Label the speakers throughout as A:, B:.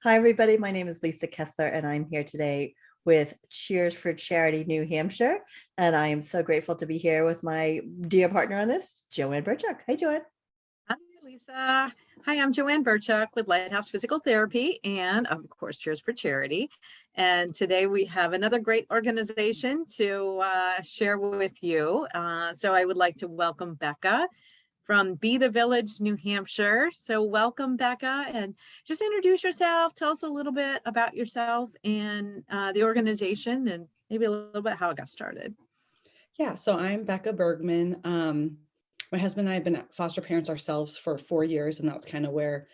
A: Hi, everybody. My name is Lisa Keslar, and I'm here today with Cheers for Charity New Hampshire. And I am so grateful to be here with my dear partner on this, JoAnn Burchuk. Hi, JoAnn.
B: Hi, Lisa. Hi, I'm JoAnn Burchuk with Lighthouse Physical Therapy and, of course, Cheers for Charity. And today we have another great organization to share with you. So I would like to welcome Becca from Be the Village, New Hampshire. So welcome, Becca, and just introduce yourself. Tell us a little bit about yourself and the organization and maybe a little bit how it got started.
C: Yeah, so I'm Becca Bergman. My husband and I have been foster parents ourselves for 4 years, and that's kind of where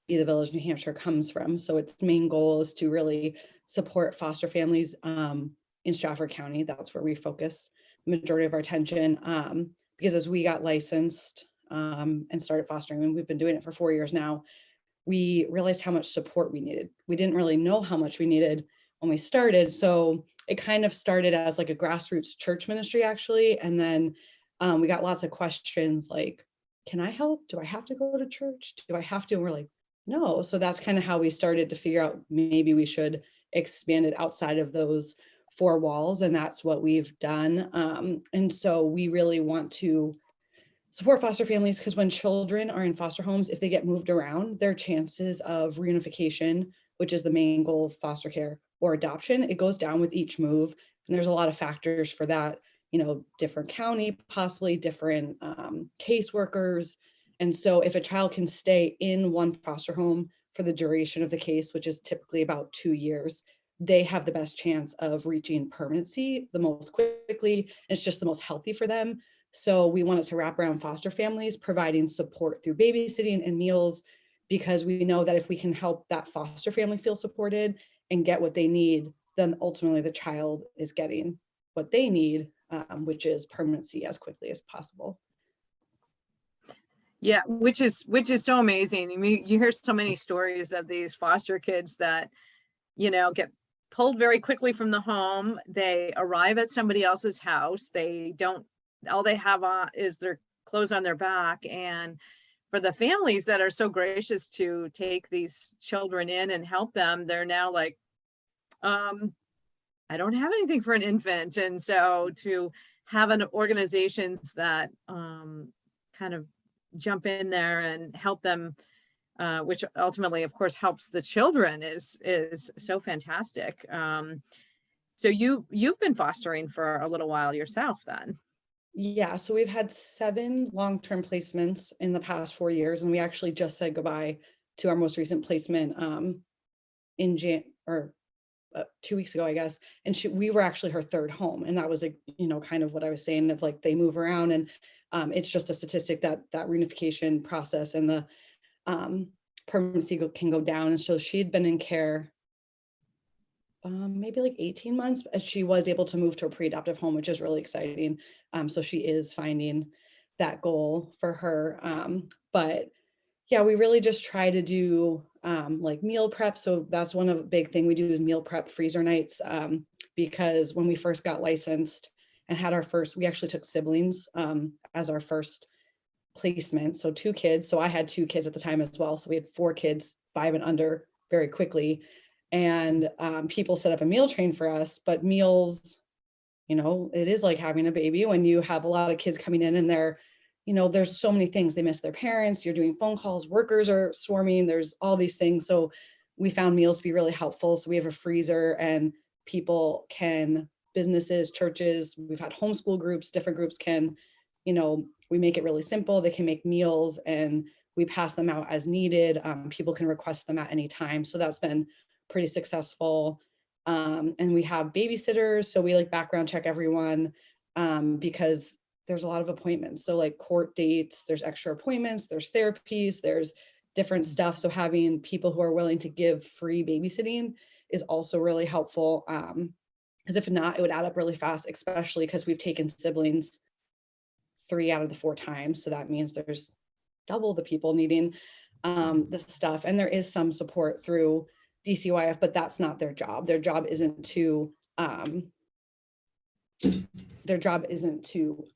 C: Be the Village, New Hampshire comes from. So its main goal is to really support foster families in Stratford County. That's where we focus the majority of our attention. Because as we got licensed and started fostering, and we've been doing it for 4 years now, we realized how much support we needed. We didn't really know how much we needed when we started. So it kind of started as like a grassroots church ministry, actually. And then we got lots of questions like, can I help? Do I have to go to church? Do I have to? And we're like, no. So that's kind of how we started to figure out maybe we should expand it outside of those four walls. And that's what we've done. And so we really want to support foster families because when children are in foster homes, if they get moved around, their chances of reunification, which is the main goal of foster care, or adoption, it goes down with each move. And there's a lot of factors for that, different county, possibly different caseworkers. And so if a child can stay in one foster home for the duration of the case, which is typically about 2 years, they have the best chance of reaching permanency the most quickly. And it's just the most healthy for them. So we wanted to wrap around foster families, providing support through babysitting and meals, because we know that if we can help that foster family feel supported and get what they need, then ultimately the child is getting what they need, which is permanency as quickly as possible.
B: Yeah, which is so amazing. I mean, you hear so many stories of these foster kids that, get pulled very quickly from the home. They arrive at somebody else's house. All they have on is their clothes on their back. And for the families that are so gracious to take these children in and help them, they're now like, I don't have anything for an infant. And so to have an organizations that kind of jump in there and help them, which ultimately, of course, helps the children is so fantastic. So you've been fostering for a little while yourself then.
C: Yeah, so we've had 7 long-term placements in the past 4 years, and we actually just said goodbye to our most recent placement in 2 weeks ago, I guess. And we were actually her third home, and that was kind of what I was saying of like they move around, and it's just a statistic that reunification process and the permanency can go down. And so she'd been in care maybe like 18 months, but she was able to move to a pre-adoptive home, which is really exciting. So she is finding that goal for her. But yeah, we really just try to do like meal prep. So that's one of the big thing we do is meal prep freezer nights, because when we first got licensed and had we actually took siblings as our first placement. So 2 kids. So I had 2 kids at the time as well. So we had 4 kids, 5 and under, very quickly. And people set up a meal train for us, but meals, it is like having a baby when you have a lot of kids coming in and there's so many things. They miss their parents, you're doing phone calls, workers are swarming, there's all these things. So we found meals to be really helpful. So we have a freezer and businesses, churches, we've had homeschool groups, different groups can, we make it really simple. They can make meals and we pass them out as needed. People can request them at any time. So that's been pretty successful. And we have babysitters. So we like background check everyone because there's a lot of appointments. So like court dates, there's extra appointments, there's therapies, there's different stuff. So having people who are willing to give free babysitting is also really helpful. Because if not, it would add up really fast, especially because we've taken siblings 3 out of the 4 times. So that means there's double the people needing this stuff. And there is some support through DCYF, but that's not their job. Their job isn't to their job isn't to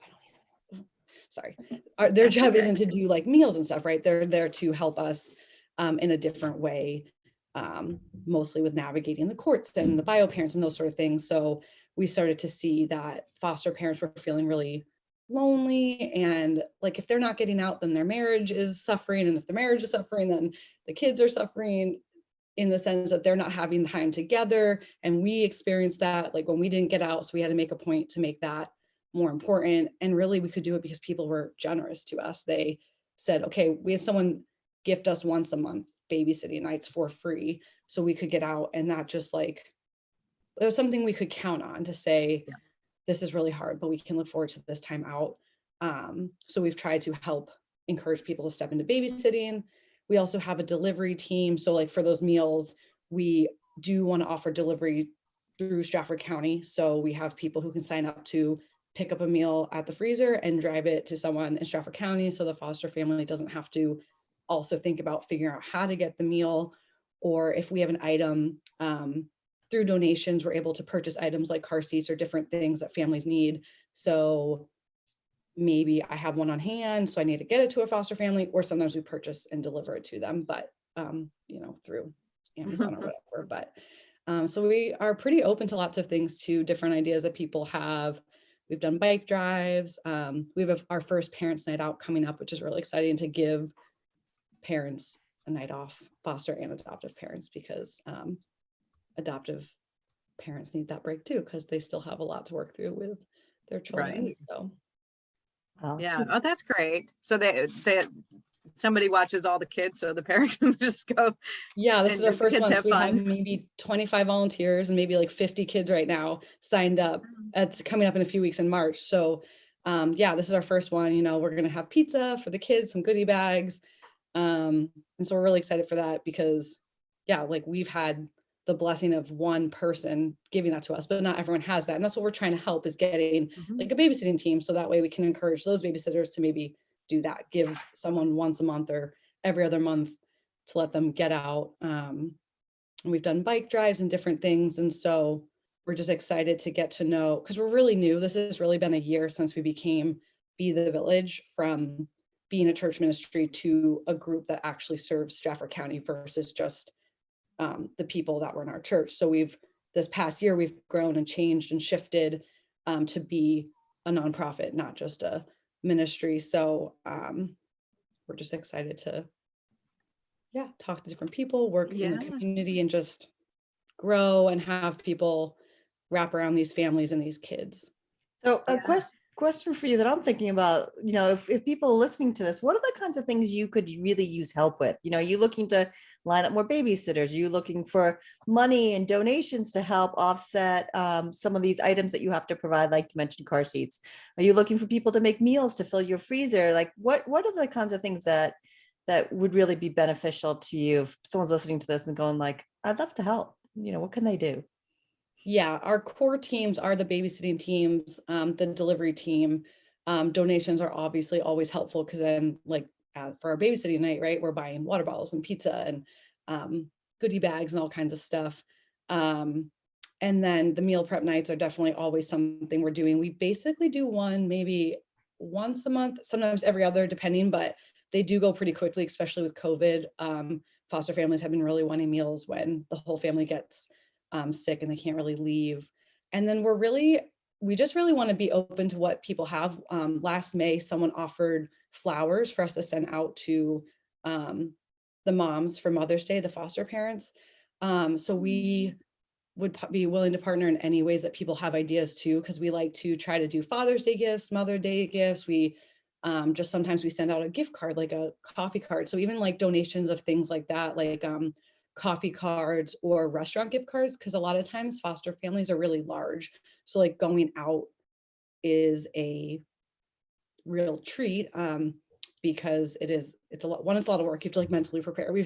C: do like meals and stuff, right? They're there to help us in a different way mostly with navigating the courts and the bio parents and those sort of things. So we started to see that foster parents were feeling really lonely, and like if they're not getting out, then their marriage is suffering, and if the marriage is suffering, then the kids are suffering, in the sense that they're not having time together. And we experienced that like when we didn't get out, so we had to make a point to make that more important. And really we could do it because people were generous to us. They said, okay, we had someone gift us once a month babysitting nights for free so we could get out. And that just like, it was something we could count on to say,
B: Yeah.
C: this is really hard, but we can look forward to this time out. So we've tried to help encourage people to step into babysitting. We also have a delivery team. So like for those meals, we do want to offer delivery through Stratford County. So we have people who can sign up to pick up a meal at the freezer and drive it to someone in Stratford County. So the foster family doesn't have to also think about figuring out how to get the meal. Or if we have an item, through donations, we're able to purchase items like car seats or different things that families need. So maybe I have one on hand, so I need to get it to a foster family, or sometimes we purchase and deliver it to them, but through Amazon or whatever. But so we are pretty open to lots of things, to different ideas that people have. We've done bike drives. We have our first parents' night out coming up, which is really exciting, to give parents a night off, foster and adoptive parents, because adoptive parents need that break too, because they still have a lot to work through with their children.
B: Right.
C: So
B: Yeah. Oh, that's great. So they somebody watches all the kids, so the parents can just go.
C: yeah, this
B: and
C: is our
B: the
C: first
B: kids
C: one. So
B: have
C: we have
B: fun.
C: maybe 25 volunteers and maybe like 50 kids right now signed up. It's coming up in a few weeks in March. So yeah, this is our first one. We're going to have pizza for the kids, some goodie bags. And so we're really excited for that, because yeah, like we've had the blessing of one person giving that to us, but not everyone has that. And that's what we're trying to help, is getting like a babysitting team. So that way we can encourage those babysitters to maybe do that, give someone once a month or every other month to let them get out. And we've done bike drives and different things. And so we're just excited to get to know, because we're really new. This has really been a year since we became Be the Village, from being a church ministry to a group that actually serves Stratford County versus just the people that were in our church. So this past year, we've grown and changed and shifted to be a nonprofit, not just a ministry. So we're just excited to, talk to different people, work in the community, and just grow and have people wrap around these families and these kids.
A: So a question for you that I'm thinking about, if people are listening to this, what are the kinds of things you could really use help with? Are you looking to line up more babysitters? Are you looking for money and donations to help offset some of these items that you have to provide, like you mentioned, car seats? Are you looking for people to make meals to fill your freezer? Like what are the kinds of things that would really be beneficial to you if someone's listening to this and going like, I'd love to help? What can they do?
C: Yeah, our core teams are the babysitting teams, the delivery team. Donations are obviously always helpful, because then like for our babysitting night, right, we're buying water bottles and pizza and goodie bags and all kinds of stuff. And then the meal prep nights are definitely always something we're doing. We basically do one maybe once a month, sometimes every other, depending, but they do go pretty quickly, especially with COVID. Foster families have been really wanting meals when the whole family gets sick and they can't really leave. And then we just really want to be open to what people have. Last May, someone offered flowers for us to send out to the moms for Mother's Day, the foster parents. So we would be willing to partner in any ways that people have ideas too, because we like to try to do Father's Day gifts, Mother's Day gifts. We just sometimes we send out a gift card, like a coffee card. So even like donations of things like that, like coffee cards or restaurant gift cards, because a lot of times foster families are really large. So like going out is a real treat, because it's a lot. One, it's a lot of work. You have to like mentally prepare. We've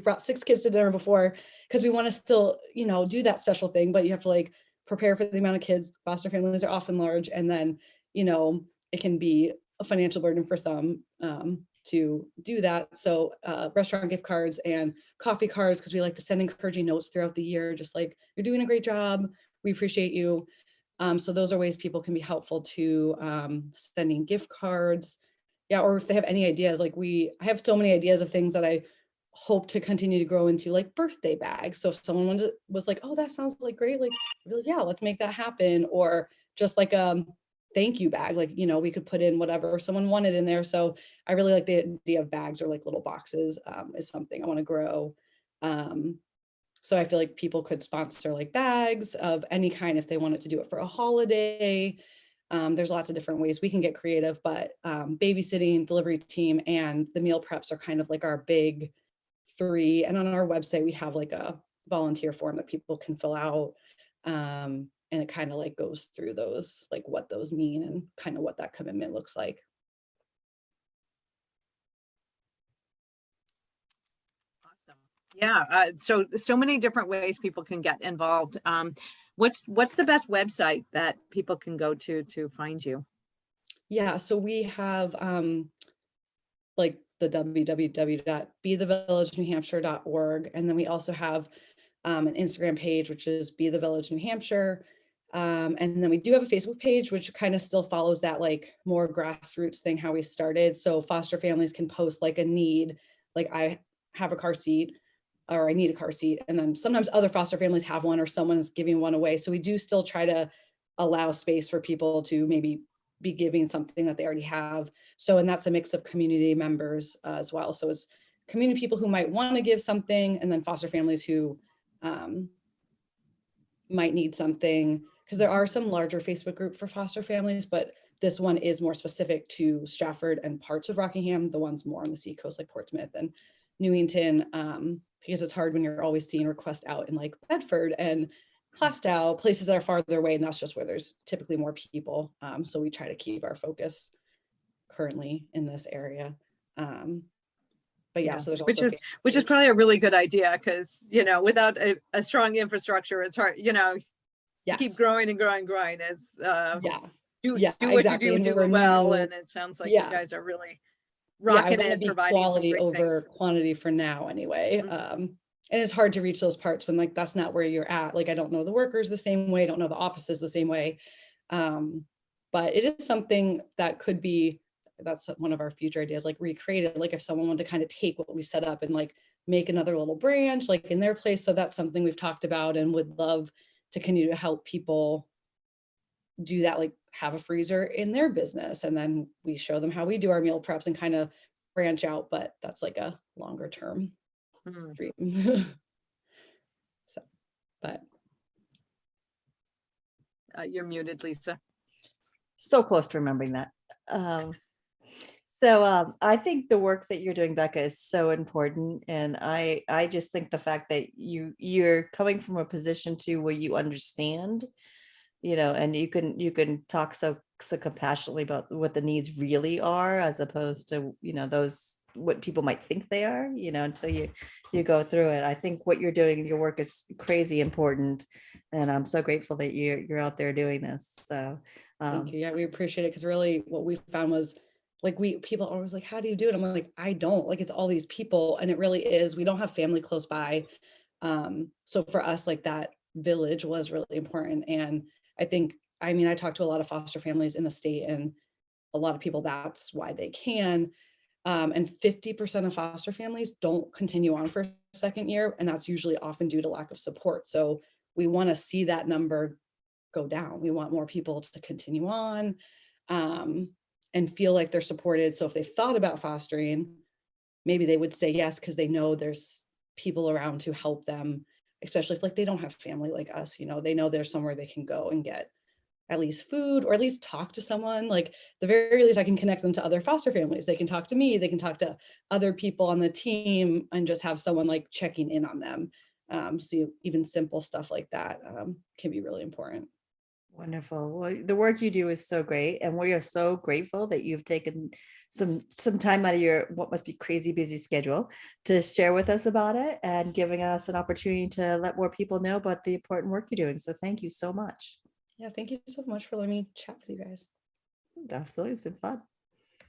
C: brought 6 kids to dinner before, because we want to still, do that special thing, but you have to like prepare for the amount of kids. Foster families are often large. And then, it can be a financial burden for some to do that. So restaurant gift cards and coffee cards, because we like to send encouraging notes throughout the year, just like, you're doing a great job, we appreciate you. So those are ways people can be helpful to sending gift cards. Yeah, or if they have any ideas, like I have so many ideas of things that I hope to continue to grow into like birthday bags. So if someone was like, oh, that sounds like great, like, really, yeah, let's make that happen. Or just like thank you bag, like, you know, we could put in whatever someone wanted in there. So I really like the idea of bags or like little boxes, is something I want to grow. So I feel like people could sponsor like bags of any kind if they wanted to do it for a holiday. There's lots of different ways we can get creative, but babysitting, delivery team, and the meal preps are kind of like our big three. And on our website, we have like a volunteer form that people can fill out. And it kind of like goes through those, like what those mean and kind of what that commitment looks like.
B: Awesome. Yeah. So many different ways people can get involved. What's the best website that people can go to find you?
C: Yeah, so we have like the www.bethevillagenewhampshire.org. And then we also have an Instagram page, which is Be the Village New Hampshire. And then we do have a Facebook page, which kind of still follows that like more grassroots thing, how we started. So foster families can post like a need, like I have a car seat or I need a car seat. And then sometimes other foster families have one or someone's giving one away. So we do still try to allow space for people to maybe be giving something that they already have. So, and that's a mix of community members as well. So it's community people who might want to give something, and then foster families who might need something, because there are some larger Facebook group for foster families, but this one is more specific to Stratford and parts of Rockingham, the ones more on the seacoast like Portsmouth and Newington, because it's hard when you're always seeing requests out in like Bedford and Plastow, places that are farther away, and that's just where there's typically more people. So we try to keep our focus currently in this area. But yeah, so there's also
B: which is probably a really good idea, because without a strong infrastructure, it's hard, to keep growing and growing. It's do what
C: exactly.
B: you do well, and it sounds like you guys are really rocking it, providing
C: quality over
B: things.
C: quantity for now anyway. And it's hard to reach those parts when like that's not where you're at. Like I don't know the workers the same way, don't know the offices the same way. But it is something that could be, that's one of our future ideas, like recreate it. Like if someone wanted to kind of take what we set up and like make another little branch like in their place. So that's something we've talked about and would love to continue to help people do that, like have a freezer in their business. And then we show them how we do our meal preps and kind of branch out, but that's like a longer term dream. So, but.
B: You're muted, Lisa.
A: So close to remembering that. So I think the work that you're doing, Becca, is so important. And I just think the fact that you're coming from a position to where you understand, and you can talk so compassionately about what the needs really are, as opposed to, those what people might think they are, until you go through it. I think what you're doing, your work is crazy important. And I'm so grateful that you're out there doing this. So
C: thank you. Yeah, we appreciate it, because really what we found was like people are always like, how do you do it? I'm like, I don't, like, it's all these people, and it really is, we don't have family close by. So for us, like that village was really important. And I think, I mean, I talked to a lot of foster families in the state, and a lot of people, that's why they can. And 50% of foster families don't continue on for a second year. And that's usually often due to lack of support. So we want to see that number go down. We want more people to continue on and feel like they're supported. So if they've thought about fostering, maybe they would say yes, because they know there's people around to help them, especially if like they don't have family like us, they know there's somewhere they can go and get at least food, or at least talk to someone. Like the very least, I can connect them to other foster families. They can talk to me, they can talk to other people on the team, and just have someone like checking in on them. So even simple stuff like that can be really important.
A: Wonderful. Well, the work you do is so great, and we are so grateful that you've taken some time out of your what must be crazy busy schedule to share with us about it, and giving us an opportunity to let more people know about the important work you're doing. So thank you so much.
C: Yeah, thank you so much for letting me chat with you guys.
A: Absolutely, it's been fun.